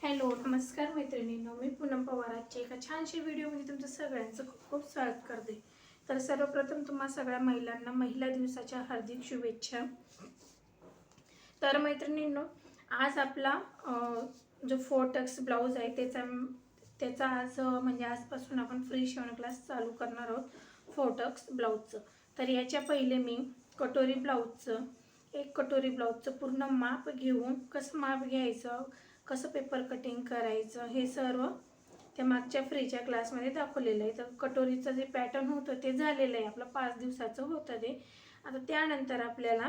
Hello नमस्कार मैत्रिणींनो, मी पूनम पवार आजच्या एका छानशा व्हिडिओमध्ये तुमचं सगळ्यांचं खूप खूप स्वागत करते. तर सर्वप्रथम तुम्हा सगळ्या महिलांना महिला दिवसाच्या हार्दिक शुभेच्छा. तर मैत्रिणींनो, आज आपला जो 4 टक्स ब्लाऊज आहे त्याचा आज म्हणजे आजपासून आपण फ्री शिवण क्लास चालू करणार आहोत 4 टक्स ब्लाऊजचं. तर याच्या पहिले मी कटोरी ब्लाऊजचं कटोरी ब्लाऊजचं पूर्ण माप घेऊन कसं माप घ्यायचं, कसं पेपर कटिंग करायचं हे सर्व त्या मागच्या फ्रीच्या क्लासमध्ये दाखवलेलं आहे. तर कटोरीचं जे पॅटर्न होतं ते झालेलं आहे, आपलं 5 दिवसाचं होतं ते. आता त्यानंतर आपल्याला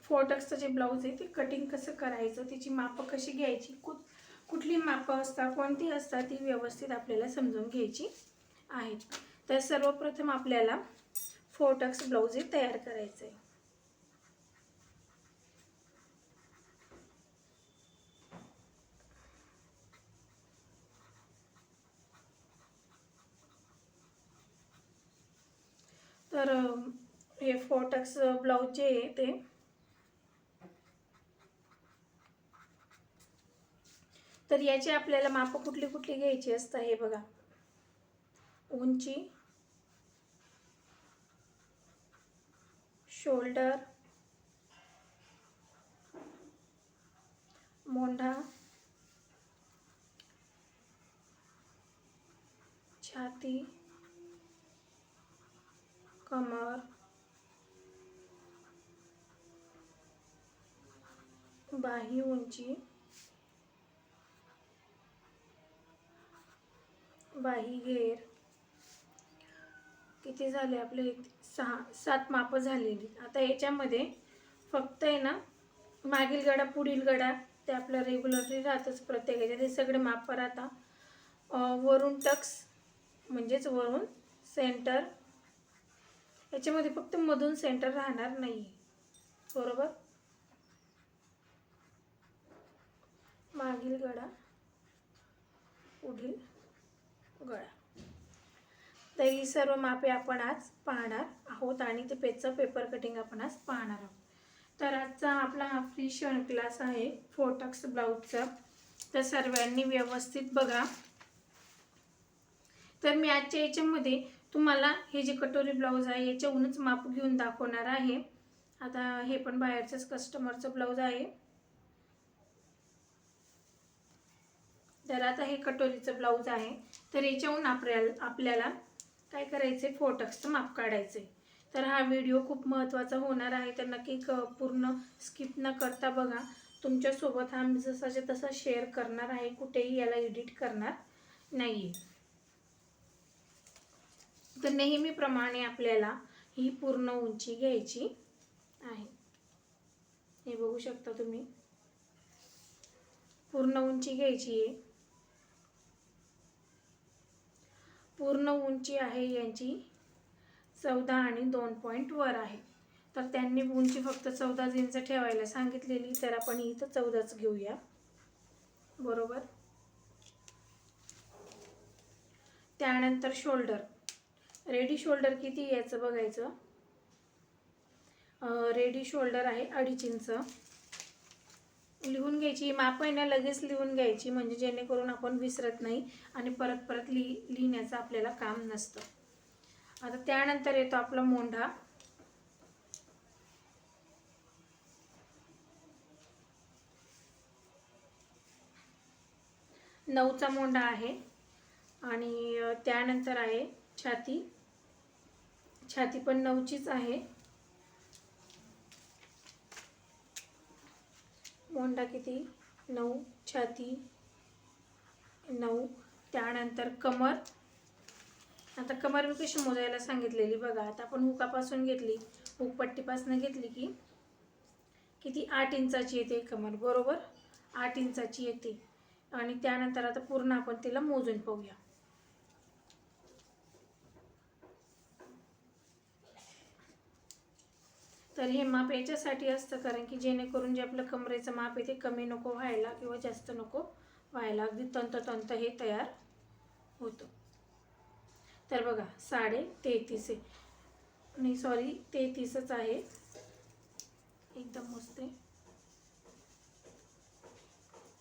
4 टक्सचं जे ब्लाऊज आहे ते कटिंग कसं करायचं, त्याची मापं कशी घ्यायची, कुठली मापं असतात, कोणती असतात, ती व्यवस्थित आपल्याला समजून घ्यायची आहेत. तर सर्वप्रथम आपल्याला 4 टक्स ब्लाऊज हे तयार करायचं आहे. तर हे 4 टक्स ब्लाऊज जे आहे ते तर याची आपल्याला माप कुठली कुठली घ्यायची असतात हे बघा. उंची, शोल्डर, मोंढा, छाती, कमर, बाही उंची, बाही घेर, किती झाले आपले 6-7 मापं झालेली. आता याच्यामध्ये फक्त आहे ना, मागील गडा पुढील गडा ते आपलं रेग्युलरली राहतच प्रत्येकाचे, ते सगळे मापं राहता. वरून टक्स म्हणजेच वरून सेंटर, याच्यामध्ये फक्त मधून सेंटर राहणार नाही, बरोबर. मागील गडा पुढील गळा, तर ही सर्व मापे आपण आज पाहणार आहोत आणि ते पेपर कटिंग आपण आज पाहणार आहोत. तर आजचा आपला हा फ्री शिवण क्लास आहे 4 टक्स ब्लाऊजचा. तर सर्वांनी व्यवस्थित बघा. तर मी आजच्या याच्यामध्ये तुम्हाला हे जे कटोरी ब्लाऊज आहे याच्याहूनच माप घेऊन दाखवणार आहे. आता हे पण बाहेरचंच कस्टमरचं ब्लाऊज आहे. तर आता हे कटोरीचं ब्लाऊज आहे. तर याच्याहून आपल्याला काय करायचं आहे, 4 टक्सचं माप काढायचं आहे. तर हा व्हिडिओ खूप महत्त्वाचा होणार आहे, तर नक्की पूर्ण स्किप न करता बघा. तुमच्यासोबत हा मी जसाच्या तसा शेअर करणार आहे, कुठेही याला एडिट करणार नाही. तर नेहमीप्रमाणे आपल्याला ही पूर्ण उंची घ्यायची आहे. हे बघू शकता तुम्ही, पूर्ण उंची घ्यायची आहे. पूर्ण उंची आहे यांची 14 आणि 2 पॉईंट वर आहे. तर त्यांनी उंची फक्त 14 इंच ठेवायला सांगितलेली, तर आपण इथं 14च घेऊया, बरोबर. त्यानंतर शोल्डर, रेडी शोल्डर किती याचं बघायचं. रेडी शोल्डर आहे 2.5 इंच. लिहून घ्यायची माप आहे ना, लगेच लिहून घ्यायची, म्हणजे जेणेकरून आपण विसरत नाही आणि परत परत लिहिण्याचं आपल्याला काम नसतं. आता त्यानंतर येतो आपला मोंढा. नऊचा मोंढा आहे. आणि त्यानंतर आहे छाती. छाती पण 9चीच आहे. मोंढा किती 9, छाती 9. त्यानंतर कमर. आता कमर मी कशी मोजायला सांगितलेली बघा. आता आपण हुकापासून घेतली, हुकपट्टीपासून घेतली की किती 8 इंचाची येते कमर, बरोबर. 8 इंचाची येते. आणि त्यानंतर आता पूर्ण आपण तिला मोजून पाहूया. तर हे माप याच्यासाठी असतं कारण की जेणेकरून जे आपलं कमरेचं माप आहे ते कमी नको व्हायला किंवा जास्त नको व्हायला, अगदी तंत हे तयार होतं. तर बघा 33.5 आहे, नाही सॉरी 33च आहे. एकदम मस्त.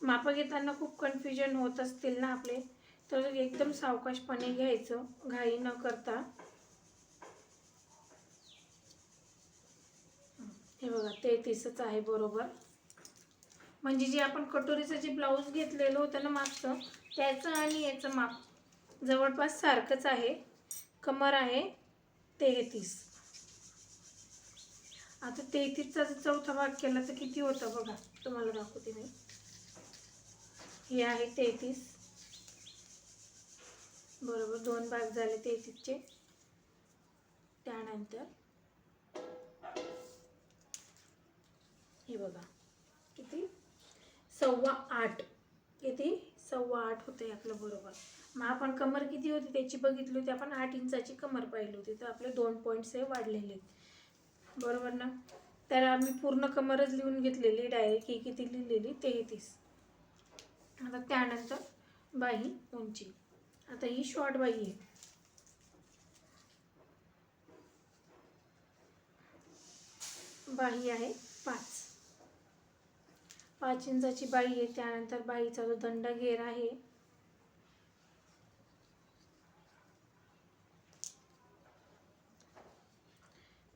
मापं घेताना खूप कन्फ्युजन होत असतील ना आपले, तर एकदम सावकाशपणे घ्यायचं, घाई न करता. हे बघा 33च आहे बरोबर. म्हणजे जे आपण कटोरीचं जे ब्लाऊज घेतलेलं होतं ना मागचं, त्याचं आणि याचं माप जवळपास सारखंच आहे. कमर आहे 33. आता 33चा जर चौथा भाग केला तर किती होता बघा, तुम्हाला दाखवते मी. हे आहे 33 बरोबर, 2 भाग झाले 33चे. त्यानंतर हे बघा किती, 8.25. किती, 8.25 होते आपलं बरोबर. मग आपण कमर किती होती त्याची बघितली होती आपण, 8 इंचाची कमर पाहिली होती, तर आपले 2 पॉईंट्स हे वाढलेले आहेत बरोबर ना. तर आम्ही पूर्ण कमरच लिहून घेतलेली डायरेक्ट, ही किती लिहिलेली 33. आता त्यानंतर बाही उंची, आता ही शॉर्ट बाही आहे. बाही आहे 5 इंचाची बाही आहे. त्यानंतर बाहीचा जो दंड घेर आहे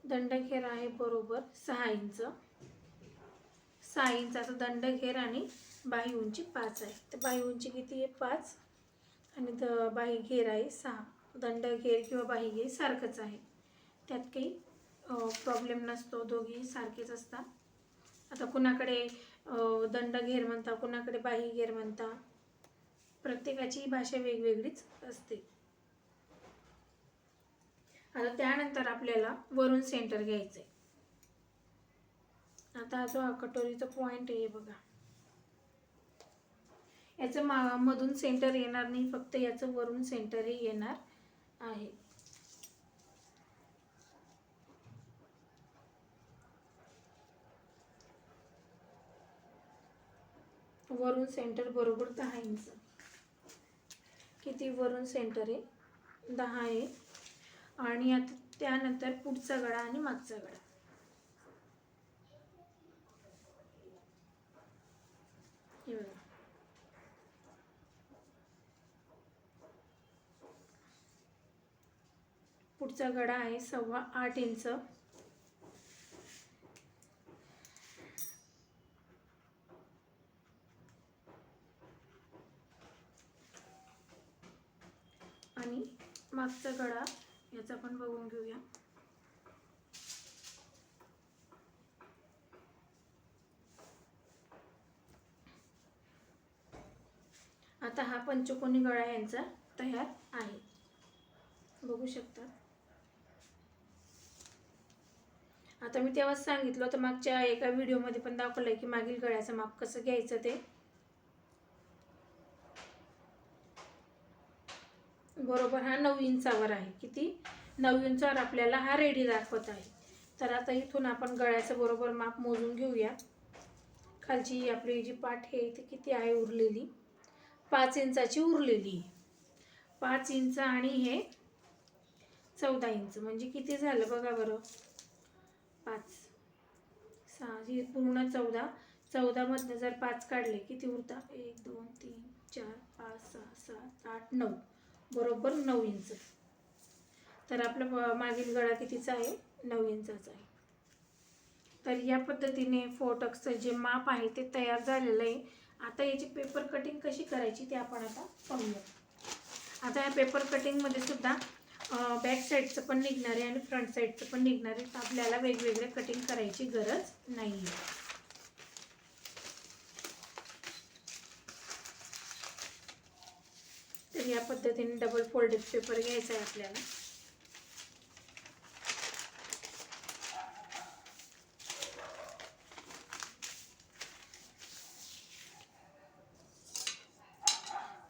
दंडघेर आहे बरोबर 6 इंच. 6 इंचाचा दंडघेर आणि बाही उंची 5 आहे. तर बाही उंची किती आहे 5 आणि बाही घेर आहे 6. दंडघेर किंवा बाही घेर सारखंच आहे, त्यात काही प्रॉब्लेम नसतो, दोघेही सारखेच असतात. आता कुणाकडे दंडघेर म्हणता, कुणाकडे बाही घेर म्हणता, प्रत्येकाची भाषा वेगवेगळीच असते. आता त्यानंतर आपल्याला वरून सेंटर घ्यायचं आहे. आता जो हा कटोरीचा पॉइंट आहे बघा, याचं मधून सेंटर येणार नाही, फक्त याचं वरून सेंटर हे येणार आहे. वरून सेंटर बरोबर 10 इंच. किती वरून सेंटर आहे 10 आहे. आणि आता त्यानंतर पुढचा गळा आणि मागचा गळा. हे बघा, पुढचा गळा आहे 8.25 इंच. आणि मागचा गळा याचा पण बघून घेऊया. आता हा पंचकोनी गळा यांचा तयार आहे, बघू शकता. आता मी तेव्हाच सांगितलं होतं, मागच्या एका व्हिडिओमध्ये पण दाखवलंय की मागील गळ्याचं माप कसं घ्यायचं ते. बरोबर हा 9 इंचावर आहे. किती, 9 इंचावर आपल्याला हा रेडी दाखवत आहे. तर आता इथून आपण गळ्याचं बरोबर माप मोजून घेऊया. खालची आपली जी पाठ आहे ती किती आहे उरलेली, 5 इंचाची उरलेली. 5 इंच आणि हे 14 इंच, म्हणजे किती झालं बघा बरं, 5 6 ही पूर्ण 14. 14 मधनं जर 5 काढले किती उरता, 1 2 3 4 5 6 7 8 9, बरोबर 9 इंच. तर आपला मागील गळा कितीचा आहे, 9 इंचाचा आहे. तर या पद्धतीने फोटक्सचं जे माप आहे ते तयार झालेलं आहे. आता याची पेपर कटिंग कशी करायची ते आपण आता पाहूया. आता या पेपर कटिंगमध्ये सुद्धा बॅक साईडचं पण निघणार आहे आणि फ्रंट साईडचं पण निघणार आहे. तर आपल्याला वेगवेगळे कटिंग करायची गरज नाही आहे. तर या पद्धतीने डबल फोल्डेड पेपर घ्यायचा आहे आपल्याला.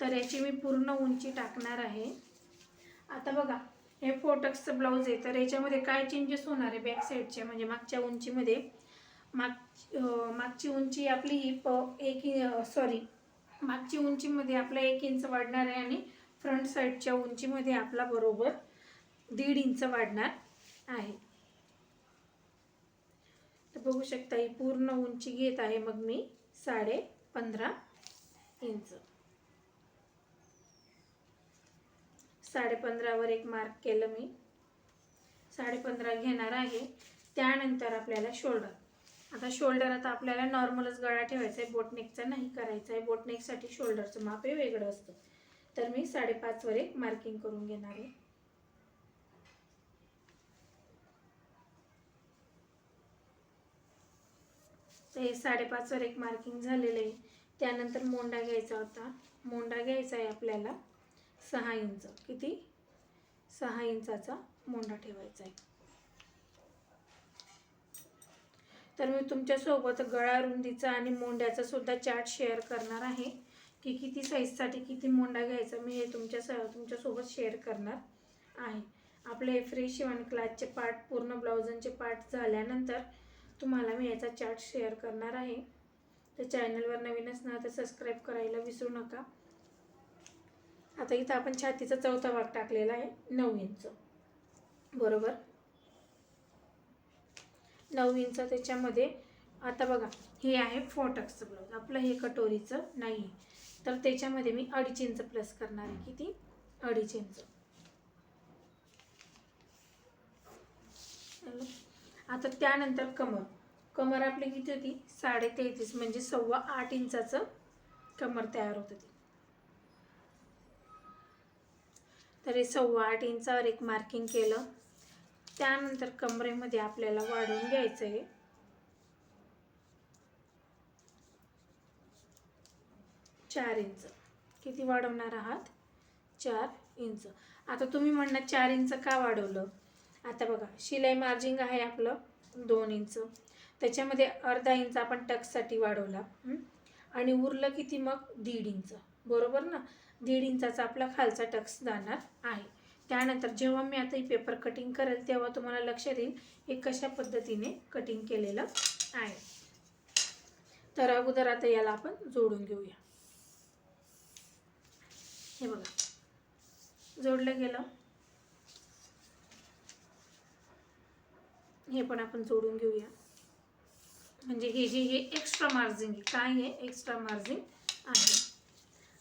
तर याची मी पूर्ण उंची टाकणार आहे. आता बघा, हे फोटक्सचं ब्लाऊज आहे, तर याच्यामध्ये काय चेंजेस होणार आहे बॅक साईडच्या, म्हणजे मागच्या उंचीमध्ये. मागची उंची आपली ही मागची उंचीमध्ये आपला 1 इंच वाढणार आहे आणि फ्रंट साईडच्या उंचीमध्ये आपला बरोबर 1.5 इंच वाढणार आहे. तर बघू शकता ही पूर्ण उंची घेत आहे मग मी 15.5 इंच. 15.5 एक मार्क केलं मी. 15.5 घेणार आहे. त्यानंतर आपल्याला शोल्डर. आता शोल्डर आपल्याला नॉर्मलच गळा ठेवायचा आहे, बोटनेकचा नाही करायचा आहे. बोटनेकसाठी शोल्डरचं माप हे वेगळं असतं. तर मी 5.5 वर एक मार्किंग करून घेणार आहे. तर हे 5.5 वर एक मार्किंग झालेलं आहे. त्यानंतर मोंडा घ्यायचा होता. मोंडा घ्यायचा आहे आपल्याला 6 इंच. किती? 6 इंचाचा मोंडा ठेवायचा आहे. तर मी तुमच्यासोबत गळा रुंदीचा आणि मोंड्याचा सुद्धा चार्ट शेअर करणार आहे की किती साईजसाठी किती मोंडा घ्यायचा. मी हे तुमच्यासोबत शेअर करणार आहे. आपले फ्री शिवण क्लासचे पार्ट पूर्ण ब्लाउजांचे पार्ट झाल्यानंतर तुम्हाला मी याचा चार्ट शेअर करणार आहे. तर चॅनलवर नवीन असणार तर सबस्क्राईब करायला विसरू नका. आता इथं आपण छातीचा चौथा भाग टाकलेला आहे 9 इंच. बरोबर 9 इंच. त्याच्यामध्ये आता बघा हे आहे फोटक्सचं ब्लाउज. आपलं हे कटोरीचं नाही, तर त्याच्यामध्ये मी 2.5 इंच प्लस करणार आहे. किती? 2.5 इंच. आता त्यानंतर कमर आपली किती होती? 33.5 म्हणजे 8.25 इंचाचं कमर तयार होत होती. तर हे 8.25 इंचावर एक मार्किंग केलं. त्यानंतर कमरेमध्ये आपल्याला वाढवून घ्यायचं आहे 4 इंच. किती वाढवणार आहात? 4 इंच. आता तुम्ही म्हणणार 4 इंच का वाढवलं? आता बघा शिलाई मार्जिंग आहे आपलं 2 इंच. त्याच्यामध्ये अर्धा इंच आपण टक्ससाठी वाढवला आणि उरलं किती मग? 1.5 इंच. बरोबर ना? 1.5 इंचाचा आपला खालचा टक्स जाणार आहे. त्यानंतर जेव्हा मी आता ही पेपर कटिंग करेल तेव्हा तुम्हाला लक्षात येईल हे कशा पद्धतीने कटिंग केलेलं आहे. तर अगोदर आता याला आपण जोडून घेऊया. हे बघा जोडलं गेलं. हे पण आपण जोडून घेऊया. म्हणजे हे एक्स्ट्रा मार्जिन आहे. काय आहे? एक्स्ट्रा मार्जिन आहे.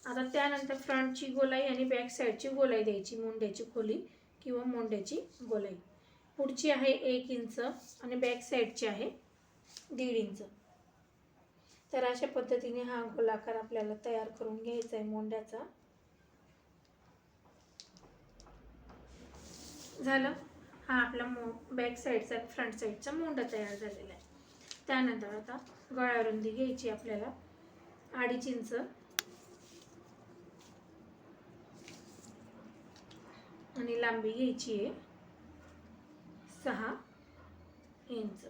आता त्यानंतर फ्रंटची गोलाई आणि बॅक साईडची गोलाई द्यायची. मोंड्याची खोली किंवा मोंड्याची गोलाई. पुढची आहे 1 इंच आणि बॅक साईडची आहे 1.5 इंच. तर अशा पद्धतीने हा गोलाकार आपल्याला तयार करून घ्यायचा आहे मोंड्याचा. झालं. हा आपला बॅक साईडचा फ्रंट साईडचा मोंडा तयार झालेला आहे. त्यानंतर आता गळा रुंदी घ्यायची आपल्याला 2.5 इंच आणि लांबी घ्यायची आहे 6 इंच.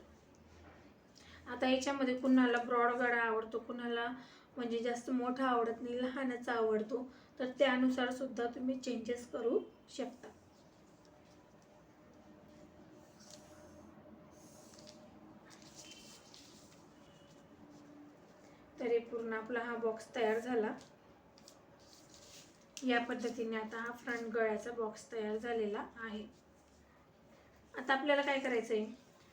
आता याच्यामध्ये कुणाला ब्रॉड गळा आवडतो, कुणाला म्हणजे जास्त मोठा आवडत नाही, लहानच आवडतो, तर त्यानुसार सुद्धा तुम्ही चेंजेस करू शकता. तर पूर्ण आपला हा बॉक्स तयार झाला. या पद्धतीने आता हा फ्रंट गळ्याचा बॉक्स तयार झालेला आहे. आता आपल्याला काय करायचं आहे?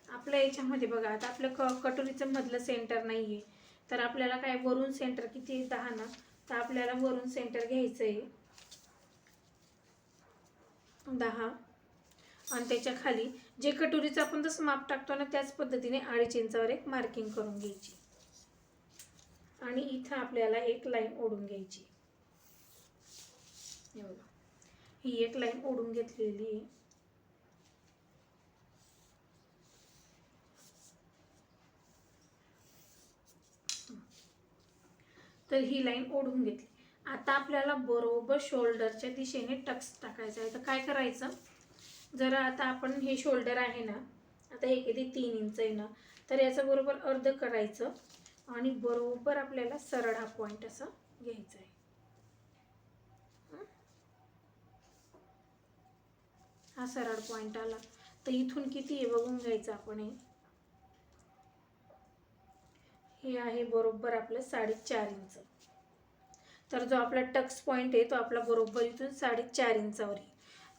आपल्या याच्यामध्ये बघा आता आपलं कटोरीचं मधलं सेंटर नाही आहे, तर आपल्याला काय वरून सेंटर किती 10 ना, तर आपल्याला वरून सेंटर घ्यायचं आहे 10 आणि त्याच्या खाली जे कटोरीचं आपण जसं माप टाकतो ना त्याच पद्धतीने 2.5 इंचावर एक मार्किंग करून घ्यायची आणि इथं आपल्याला एक लाईन ओढून घ्यायची. ही एक लाईन ओढून घेतलेली आहे. तर ही लाईन ओढून घेतली. आता आपल्याला बरोबर शोल्डरच्या दिशेने टक्स टाकायचा आहे. तर काय करायचं? जर आता आपण हे शोल्डर आहे ना, आता हे किती 3 इंच आहे ना, तर याचं बरोबर अर्ध करायचं आणि बरोबर आपल्याला सरळ हा पॉइंट असा घ्यायचा आहे. हा सरळ पॉइंट आला तर इथून किती आहे बघून घ्यायचं आपण. हे आहे बरोबर आपलं 4.5 इंच. तर जो आपला टक्स पॉइंट आहे तो आपला बरोबर इथून 4.5 इंचावर आहे.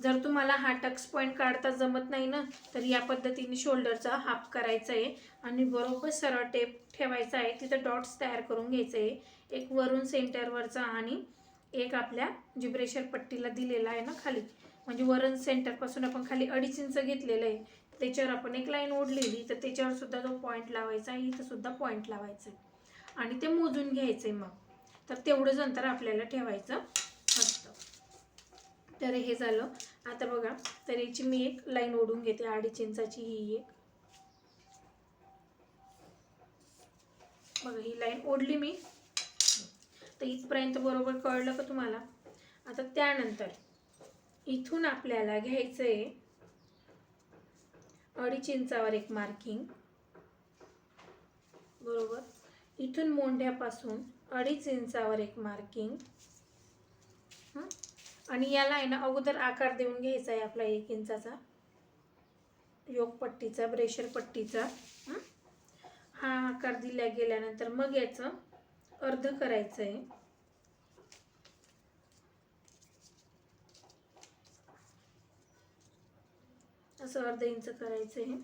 जर तुम्हाला हा टक्स पॉईंट काढता जमत नाही ना, तर या पद्धतीने शोल्डरचा हाफ करायचा आहे आणि बरोबर सरळ टेप ठेवायचा आहे. तिथं डॉट्स तयार करून घ्यायचं आहे, एक वरून सेंटरवरचा आणि एक आपल्या जी ब्रेशर पट्टीला दिलेला आहे ना खाली, म्हणजे वरून सेंटरपासून आपण खाली 2.5 इंच घेतलेलं आहे, त्याच्यावर आपण एक लाईन ओढलेली, तर त्याच्यावर सुद्धा तो पॉईंट लावायचा आहे, इथं सुद्धा पॉईंट लावायचा आहे आणि ते मोजून घ्यायचं आहे. मग तर तेवढंच अंतर आपल्याला ठेवायचं असतं. तर हे झालं. आता बघा, तर याची मी एक लाईन ओढून घेते 2.5 इंचाची. ही एक बघा, ही लाईन ओढली मी. तर इथपर्यंत बरोबर कळलं का तुम्हाला? आता त्यानंतर इथून आपल्याला घ्यायचं आहे 2.5 इंचावर एक मार्किंग, बरोबर. इथून मोंढ्यापासून 2.5 इंचावर एक मार्किंग, आणि याला आहे ना अगोदर आकार देऊन घ्यायचा आहे आपला 1 इंचाचा योग पट्टीचा, ब्रेशर पट्टीचा. हा आकार दिला गेल्यानंतर मग याचं अर्ध करायचं आहे. असं अर्धा इंच करायचं आहे,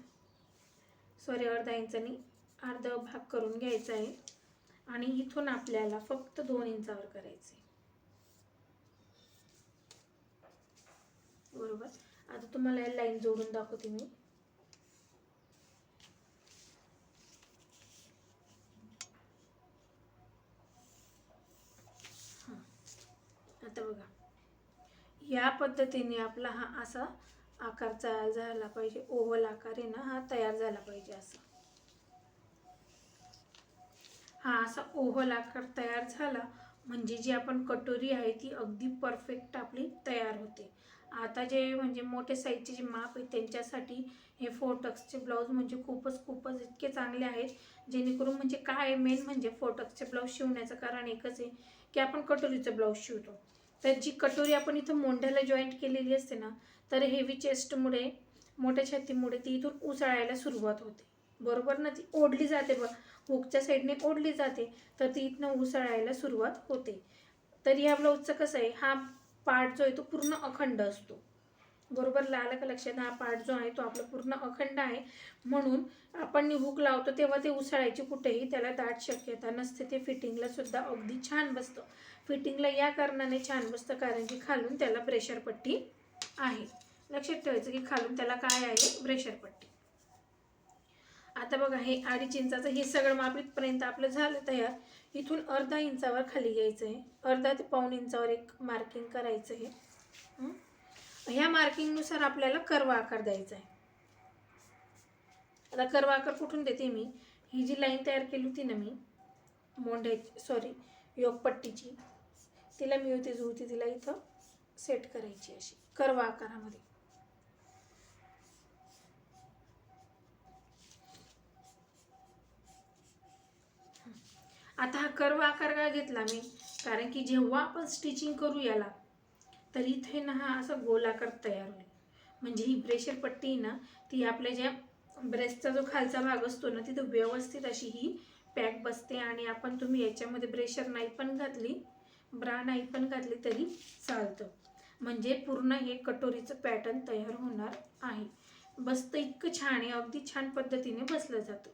सॉरी अर्धा इंचानी अर्धा भाग करून घ्यायचा आहे आणि इथून आपल्याला फक्त 2 इंचावर करायचं आहे, बरोबर. आता तुम्हाला लाईन जोडून दाखवते मी. आता बघा, या पद्धतीने आपला हा असा आकार तयार झाला पाहिजे, ओव्हल आकार आहे ना हा तयार झाला पाहिजे. असं हा असा ओव्हल आकार तयार झाला म्हणजे जी आपण कटोरी आहे ती अगदी परफेक्ट आपली तयार होते. आता जे म्हणजे मोठे साईजचे जे माप आहे त्यांच्यासाठी हे 4 टक्सचे ब्लाऊज म्हणजे खूपच इतके चांगले आहेत, जेणेकरून म्हणजे काय मेन म्हणजे 4 टक्सचे ब्लाऊज शिवण्याचं कारण एकच आहे की आपण कटोरीचं ब्लाऊज शिवतो. तर जी कटोरी आपण इथं मोंढ्याला जॉईंट केलेली असते ना, तर हेवी चेस्टमुळे, मोठ्या छातीमुळे ती इथून उसळायला सुरुवात होते, बरोबर ना. ती ओढली जाते बघ, हुकच्या साईडने ओढली जाते, तर ती इथनं उसळायला सुरुवात होते. तर या ब्लाऊजचं कसं आहे, हा पार्ट जो आहे तो पूर्ण अखंड असतो, बरोबर. आलं का लक्षात? हा पार्ट जो आहे तो आपला पूर्ण अखंड आहे, म्हणून आपण हुक लावतो तेव्हा ते उसळायची कुठेही त्याला दाट शक्यता नसते. ते फिटिंगला सुद्धा अगदी छान बसतं. फिटिंगला या कारणाने छान बसतं कारण की खालून त्याला ब्रेशर पट्टी आहे. लक्षात ठेवायचं की खालून त्याला काय आहे, ब्रेशर पट्टी. आता बघा, हे 2.5 इंचाचं हे सगळं माप इथपर्यंत आपलं झालं तयार. इथून अर्धा इंचावर खाली घ्यायचं आहे, अर्धा ते पाऊण इंचावर एक मार्किंग करायचं आहे. ह्या मार्किंगनुसार आपल्याला कर्व आकार द्यायचा आहे. आता कर्व आकार कुठून देते मी, ही जी लाईन तयार केली होती ना मी मोंढ्याची, सॉरी योगपट्टीची, तिला मी होती तिला इथं सेट करायची अशी कर्व आकारामध्ये. आता हा कर्व आकार का घेतला मी, कारण की जेव्हा आपण स्टिचिंग करू याला तर इथे ना हा असा गोलाकार तयार होईल. म्हणजे ही ब्रेशर पट्टी ना ती आपल्या ज्या ब्रेस्टचा जो खालचा भाग असतो ना तिथं व्यवस्थित अशी ही पॅक बसते. आणि आपण तुम्ही याच्यामध्ये ब्रेशर नाही पण घातली, ब्रा नाही पण घातली तरी चालतं, म्हणजे पूर्ण हे कटोरीचं पॅटर्न तयार होणार आहे. बसतं इतकं छान आहे, अगदी छान पद्धतीने बसलं जातं.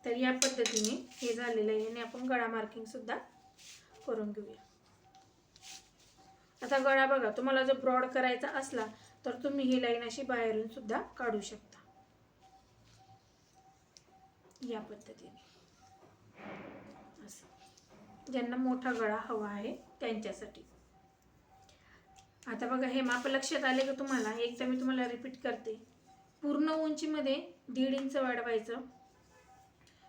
तर या पद्धतीने हे झालेलं आहे आणि आपण गळा मार्किंग सुद्धा करून घेऊया. आता गळा बघा, तुम्हाला जर ब्रॉड करायचा असला तर तुम्ही ही लाईन अशी बाहेरून सुद्धा काढू शकता या पद्धतीने. असं ज्यांना मोठा गळा हवा आहे त्यांच्यासाठी. आता बघा, हे माप लक्षात आले का तुम्हाला? एकदा मी तुम्हाला रिपीट करते. पूर्ण उंचीमध्ये 1.5 इंच वाढवायचं,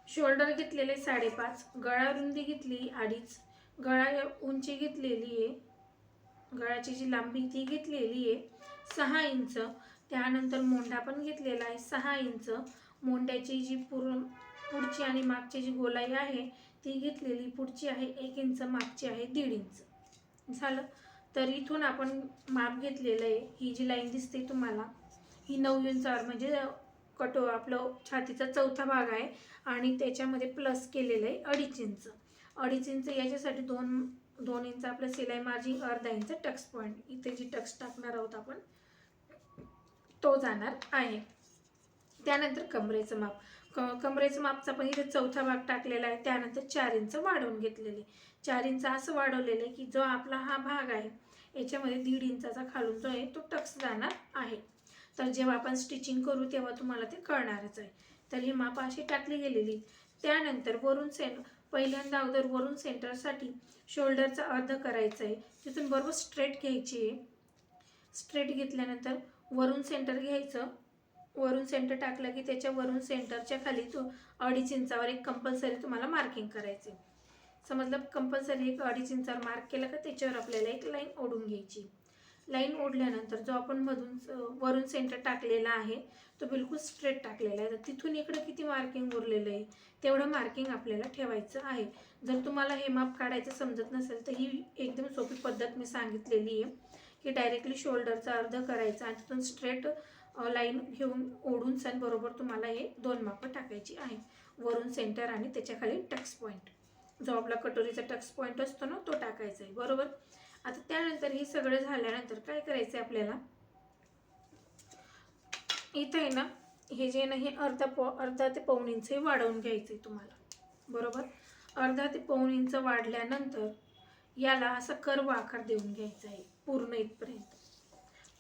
शोल्डर घेतलेले 5.5, गळा रुंदी घेतली 2.5, गळा उंची घेतलेली आहे, गळाची जी लांबी ती घेतलेली आहे 6 इंच. त्यानंतर मोंढा पण घेतलेला आहे 6 इंच. मोंढ्याची जी पुढची आणि मागची जी गोलाई आहे ती घेतलेली, पुढची आहे 1 इंच, मागची आहे 1.5 इंच. झालं. तर इथून आपण माप घेतलेलं आहे, ही जी लाईन दिसते तुम्हाला ही 9 इंचावर, म्हणजे आपलं छातीचा चौथा भाग आहे आणि त्याच्यामध्ये प्लस केलेलं आहे 2.5 इंच. 2.5 इंच याच्यासाठी 2 इंच आपलं सिलाई मार्जिन, अर्धा इंच टक्स पॉईंट, इथे जी टक्स टाकणार आहोत आपण तो जाणार आहे. त्यानंतर कमरेचं माप, कमरेचं मापचा पण इथे चौथा भाग टाकलेला आहे. त्यानंतर 4 इंच वाढवून घेतलेले, 4 इंच असं वाढवलेलं आहे की जो आपला हा भाग आहे याच्यामध्ये 1.5 इंचाचा खालून जो आहे तो टक्स जाणार आहे. तर जेव्हा आपण स्टिचिंग करू तेव्हा तुम्हाला ते कळणारच आहे. तर ही माप अशी टाकली गेलेली. त्यानंतर वरून पहिल्यांदा अगोदर वरून सेंटरसाठी शोल्डरचा अर्ध करायचं आहे. तिथून बरोबर स्ट्रेट घ्यायची आहे. स्ट्रेट घेतल्यानंतर वरून सेंटर घ्यायचं. वरून सेंटर टाकलं की त्याच्या वरून सेंटरच्या खाली 2.5 इंचावर एक कंपल्सरी तुम्हाला मार्किंग करायचे. समजलं? कंपल्सरी एक 2.5 इंचावर मार्क केलं का त्याच्यावर आपल्याला एक लाईन ओढून घ्यायची. लाईन ओढल्यानंतर जो आपण वरून सेंटर टाकलेला आहे तो बिलकुल स्ट्रेट टाकलेला आहे. तर तिथून इकडे किती मार्किंग उरलेलं आहे तेवढं मार्किंग आपल्याला ठेवायचं आहे. जर तुम्हाला हे माप काढायचं समजत नसेल तर ही एकदम सोपी पद्धत मी सांगितलेली आहे की डायरेक्टली शोल्डरचा अर्ध करायचा आणि तिथून स्ट्रेट लाईन घेऊन ओढून सन बरोबर तुम्हाला हे 2 मापं टाकायची आहे. वरून सेंटर आणि त्याच्या खाली टक्स पॉईंट, जो आपला कटोरीचा टक्स पॉईंट असतो ना तो टाकायचा आहे. बरोबर. आता त्यानंतर हे सगळं झाल्यानंतर काय करायचं आहे आपल्याला, इथं आहे ना हे जे ना हे अर्धा ते पाऊण इंच वाढवून घ्यायचं आहे तुम्हाला. बरोबर. अर्धा ते पाऊण इंच वाढल्यानंतर याला असा कर्व आकार देऊन घ्यायचा आहे पूर्ण इथपर्यंत.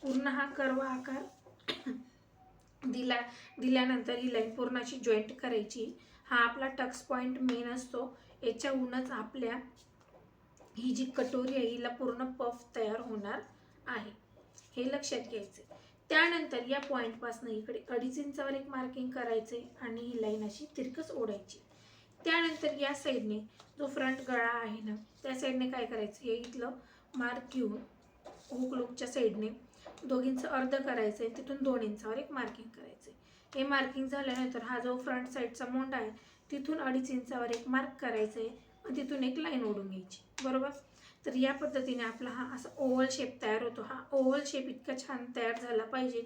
पूर्ण हा कर्व आकार दिल्यानंतर ही लाईन पूर्ण अशी जॉईंट करायची. हा आपला टक्स पॉईंट मेन असतो. याच्याहूनच आपल्या ही जी कटोरी आहे हिला पूर्ण पफ तयार होणार आहे, हे लक्षात घ्यायचे. त्यानंतर या पॉईंटपासून इकडे 2.5 इंचावर एक मार्किंग करायचे आणि ही लाईन अशी तिरकस ओढायची. त्यानंतर या साईडने जो फ्रंट गळा आहे ना त्या साईडने काय करायचं, हे इथलं मार्क घेऊन हुक लूपच्या साईडने दोघींचं अर्ध करायचं आहे. तिथून 2 इंचावर एक मार्किंग करायचं आहे. हे मार्किंग झाल्यानंतर हा जो फ्रंट साईडचा मोंडा आहे तिथून 2.5 इंचावर एक मार्क करायचं आहे आणि तिथून एक लाईन ओढून घ्यायची. बरोबर. तर या पद्धतीने आपला हा असा ओव्हल शेप तयार होतो. हा ओव्हल शेप इतका छान तयार झाला पाहिजे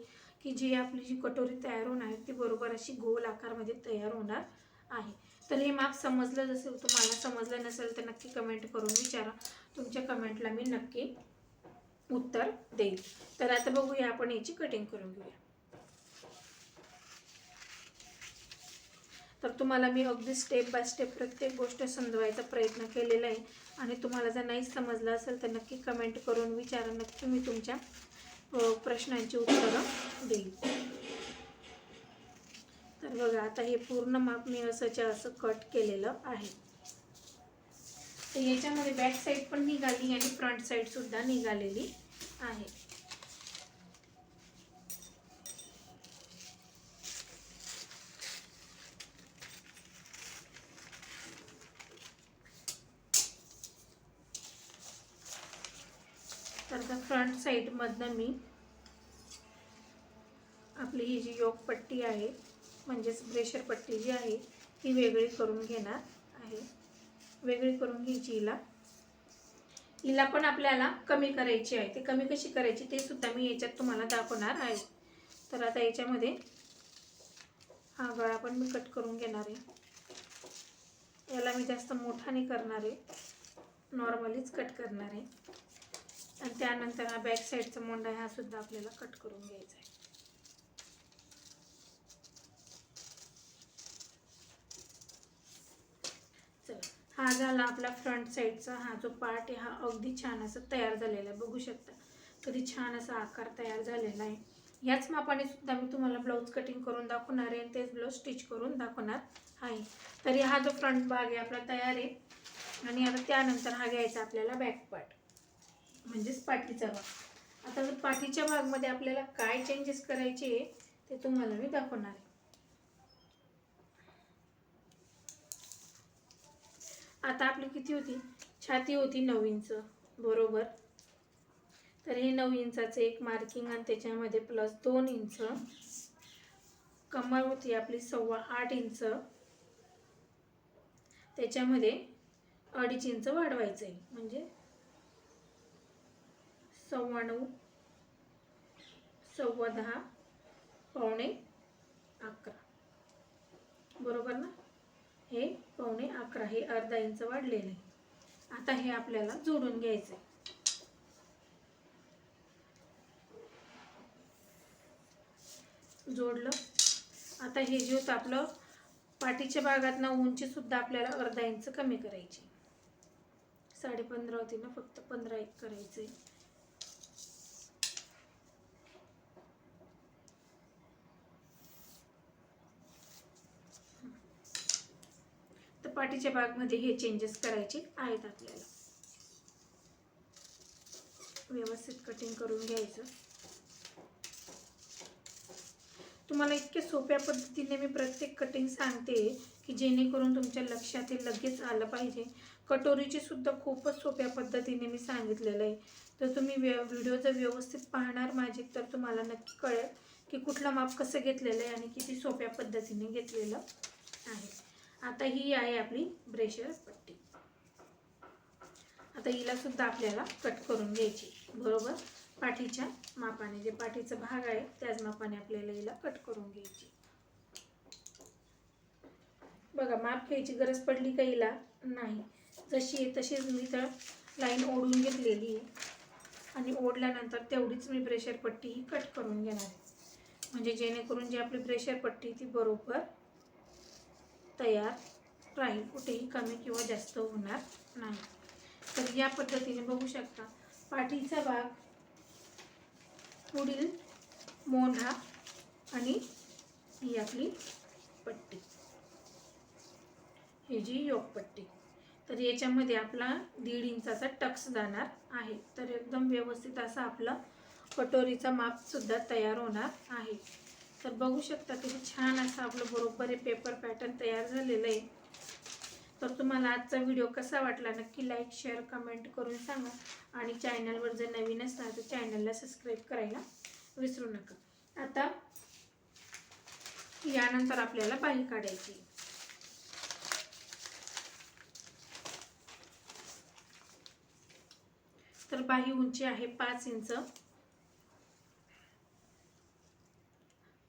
की जी आपली जी कटोरी तयार होणार आहे ती बरोबर अशी गोल आकारमध्ये तयार होणार आहे. तर हे माप समजलं असेल, तुम्हाला समजलं नसेल तर नक्की कमेंट करून विचारा. तुमच्या कमेंटला मी नक्की उत्तर देईल. तर आता बघूया आपण याची कटिंग करून घेऊया. तर तुम्हाला मी अगदी स्टेप बाय स्टेप प्रत्येक गोष्ट समजवायचा प्रयत्न केलेला आहे आणि तुम्हाला जर नाही समजलं असेल तर नक्की कमेंट करून विचारा. नक्की मी तुमच्या प्रश्नांची उत्तरं देईल. तर बघा आता हे पूर्ण माप मी असंच्या असं कट केलेलं आहे. तर याच्यामध्ये बॅक साईड पण निघाली आणि फ्रंट साईड सुद्धा निघालेली आहे. तर फ्रंट साईडमधनं मी आपली ही जी योक पट्टी आहे म्हणजेच ब्रेशर पट्टी जी आहे ती वेगळी करून घेणार आहे. वेगळी करून घ्यायची हिला पण आपल्याला कमी करायची आहे. ते कमी कशी करायची ते सुद्धा मी याच्यात तुम्हाला दाखवणार आहे. तर आता याच्यामध्ये हा गळा पण मी कट करून घेणार आहे. याला मी जास्त मोठा नाही करणार आहे, नॉर्मलीच कट करणार आहे. आणि त्यानंतर हा बॅक साईडचा मोंडा हा सुद्धा आपल्याला कट करून घ्यायचा आहे. चला, हा झाला आपला फ्रंट साईडचा हा जो पार्ट आहे हा अगदी छान असा तयार झालेला आहे. बघू शकता कधी छान असा आकार तयार झालेला आहे. याच मापाने सुद्धा मी तुम्हाला ब्लाऊज कटिंग करून दाखवणार आहे, तेच ब्लाऊज स्टिच करून दाखवणार आहे. तरी हा जो फ्रंट भाग आहे आपला तयार आहे. आणि आता त्यानंतर हा घ्यायचा आपल्याला बॅक पार्ट म्हणजेच पाठीचा भाग. आता जर पाठीच्या भागमध्ये आपल्याला काय चेंजेस करायचे ते तुम्हाला मी दाखवणार आहे. आता आपली किती होती, छाती होती 9 इंच. बरोबर. तर हे 9 इंचाचं एक मार्किंग आणि त्याच्यामध्ये प्लस 2 इंच. कमर होती आपली 8.25 इंच. त्याच्यामध्ये 2.5 इंच वाढवायचं आहे म्हणजे 9.15, 10.15, पावणे 11. बरोबर ना. हे 9.15 हे अर्धा इंच वाढलेलं आहे. आता हे आपल्याला जोडून घ्यायचं आहे. जोडलं. आता हे जे होतं आपलं पाठीच्या भागात उंची सुद्धा आपल्याला अर्धा इंच कमी करायची. 15.5 होती ना, फक्त 15 करायचे. तर पाठीच्या भागामध्ये हे चेंजेस करायचे आहेत आपल्याला. व्यवस्थित कटिंग करून घ्यायचं. तुम्हाला इतके सोप्या पद्धतीने मी प्रत्येक कटिंग सांगते की जेणेकरून तुमच्या लक्षात लगेच आलं पाहिजे. कटोरीची सुद्धा खूपच सोप्या पद्धतीने मी सांगितलेलं आहे. तर तुम्ही व्हिडिओ जर व्यवस्थित पाहणार माझे तर तुम्हाला नक्की कळेल की कुठलं माप कसं घेतलेलं आहे आणि किती सोप्या पद्धतीने घेतलेलं आहे. आता ही आहे आपली ब्रेशर पट्टी. आता हिला सुद्धा आपल्याला कट करून घ्यायची बरोबर पाठीच्या मापाने. जे पाठीचा भाग आहे त्याच मापाने आपल्याला हिला कट करून घ्यायची. बघा माप घ्यायची गरज पडली का हिला नाही, जशी आहे तशीच मी तर लाईन ओढून घेतलेली आहे आणि ओढल्यानंतर तेवढीच मी ब्रेशर पट्टी ही कट करून घेणार आहे. म्हणजे जेणेकरून जी आपली ब्रेशर पट्टी ती बरोबर तयार राहील, कुठेही कमी किंवा जास्त होणार नाही. तर या पद्धतीने बघू शकता पाठीचा भाग, पुढील मोंढा आणि ही आपली पट्टी, ही जी योगपट्टी. तर याच्यामध्ये आपला 1.5 इंचाचा टक्स जाणार आहे. तर एकदम व्यवस्थित असा आपला कटोरीचा माप सुद्धा तयार होणार आहे. तर बघू शकता किती छान असं आपलं बरोबर हे पेपर पॅटर्न तयार झालेलं आहे. तर तुम्हाला आजचा व्हिडिओ कसा वाटला नक्की लाईक शेअर कमेंट करून सांगा आणि चॅनलवर जर नवीन असाल तर चॅनलला सबस्क्राईब करायला विसरू नका. आता यानंतर आपल्याला बाही काढायची. तर बाही उंची आहे 5 इंच.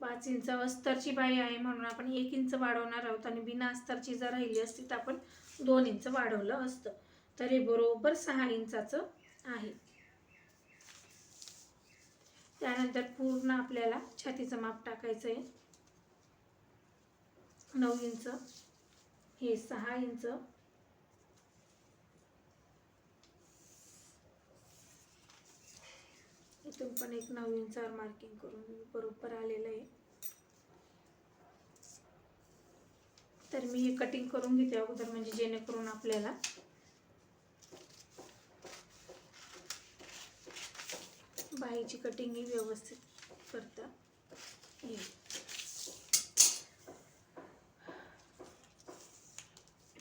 5 इंच अस्तरची बाही आहे म्हणून आपण 1 इंच वाढवणार आहोत आणि बिना अस्तरची जर राहिली असती तर आपण 2 इंच वाढवलं असतं. तर हे बरोबर 6 इंचाचं आहे. त्यानंतर पूर्ण आपल्याला छातीचं माप टाकायचं आहे. 9 इंच, हे 6 इंच, इथून पण एक 9 इंचावर मार्किंग करून बरोबर आलेलं आहे. तर मी हे कटिंग करून घेते अगोदर म्हणजे जेणेकरून आपल्याला बाहीची कटिंग ही व्यवस्थित करता येईल.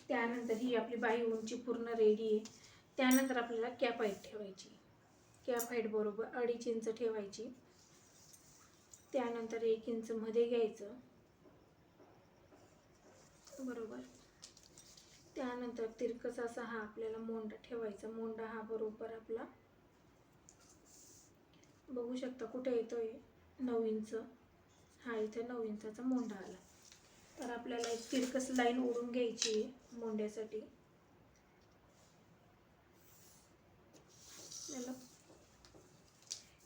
त्यानंतर ही आपली बाही उंची पूर्ण रेडी आहे. त्यानंतर आपल्याला कॅप हाईट ठेवायची. कॅप हाईट बरोबर 2.5 इंच ठेवायची. त्यानंतर 1 इंच मध्ये घ्यायचं बरोबर. त्यानंतर तिरकस असा हा आपल्याला मोंढा ठेवायचा. मोंढा हा बरोबर आपला बघू शकता कुठे येतोय 9 इंच. हा इथे 9 इंचाचा मोंढा आला. तर आपल्याला एक तिरकस लाईन ओढून घ्यायची आहे मोंढ्यासाठी.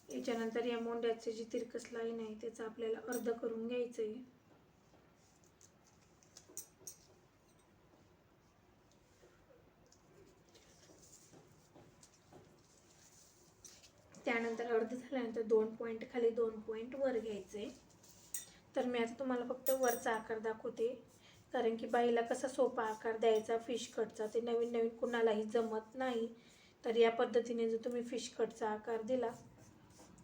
याच्यानंतर या मोंढ्याची जी तिरकस लाईन आहे त्याचं आपल्याला अर्ध करून घ्यायचं आहे. त्यानंतर अर्ध झाल्यानंतर 2 पॉईंट खाली 2 पॉईंट वर घ्यायचे. तर मी आता तुम्हाला फक्त वरचा आकार दाखवते कारण की बाईला कसा सोपा आकार द्यायचा फिश कटचा ते नवीन नवीन कुणालाही जमत नाही. तर या पद्धतीने जर तुम्ही फिश कटचा आकार दिला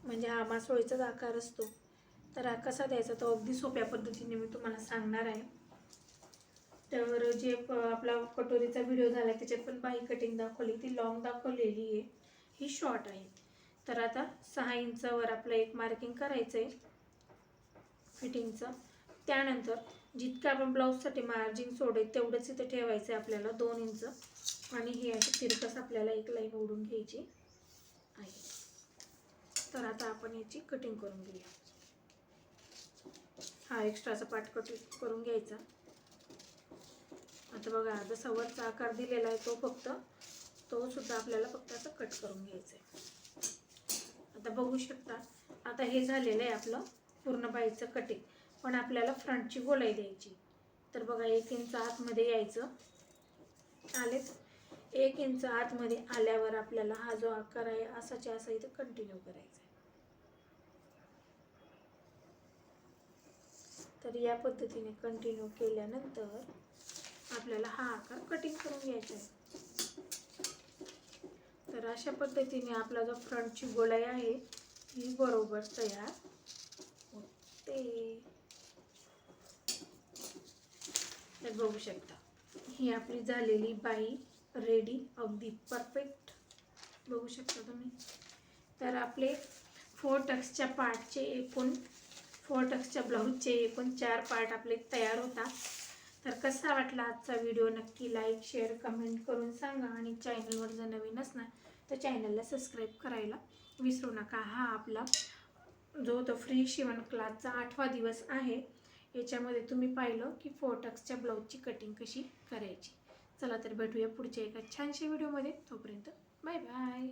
म्हणजे हा मासोळीचाच आकार असतो तर हा कसा द्यायचा तो अगदी सोप्या पद्धतीने मी तुम्हाला सांगणार आहे. तर जे आपला कटोरीचा व्हिडिओ झाला त्याच्यात पण बाही कटिंग दाखवली, ती लॉंग दाखवलेली आहे, ही शॉर्ट आहे. तर आता 6 इंचावर आपलं एक मार्किंग करायचं आहे फिटिंगचं. त्यानंतर जितकं आपण ब्लाऊजसाठी मार्जिन सोडेल तेवढंच इथे ठेवायचं आहे आपल्याला 2 इंच आणि हे अशी तिरकस आपल्याला एक लाईन ओढून घ्यायची आहे. तर आता आपण याची कटिंग करून घेऊया. हा एक्स्ट्राचा पार्ट कट करून घ्यायचा. आता बघा जसा वरचा आकार दिलेला आहे तो फक्त तो सुद्धा आपल्याला फक्त असं कट करून घ्यायचा आहे. आता बघू शकता, आता हे झालेलं आहे आपलं पूर्ण बाईचं कटिंग. पण आपल्याला फ्रंटची गोलाई द्यायची. तर बघा 1 इंच आतमध्ये यायचं. आलेच 1 इंच आतमध्ये आल्यावर आपल्याला हा जो आकार आहे असाच्या असा इथं कंटिन्यू करायचा आहे. तर या पद्धतीने कंटिन्यू केल्यानंतर आपल्याला हा आकार कटिंग करून घ्यायचा आहे. तर अशा पद्धतीने आपला जो फ्रंटची गोलाई आहे ही बरोबर तयार होते. तर बघू शकता, ही आपली झालेली बाई रेडी, अगदी परफेक्ट बघू शकता तुम्ही. तर आपले 4 टक्सच्या पार्टचे एकूण 4 टक्सच्या ब्लाऊजचे एकूण 4 पार्ट आपले तयार होतात. तर कसा वाटला आजचा व्हिडिओ नक्की लाईक शेअर कमेंट करून सांगा. आणि चॅनलवर जर नवीन असणार तर चॅनलला सबस्क्राईब करायला विसरू नका. हा आपला जो तो फ्री शिवण क्लासचा 8वा दिवस आहे. याच्यामध्ये तुम्ही पाहिलं की 4 टक्सच्या ब्लाऊजची कटिंग कशी करायची. चला तर भेटूया पुढच्या एका छानशा व्हिडिओमध्ये. तोपर्यंत बाय बाय.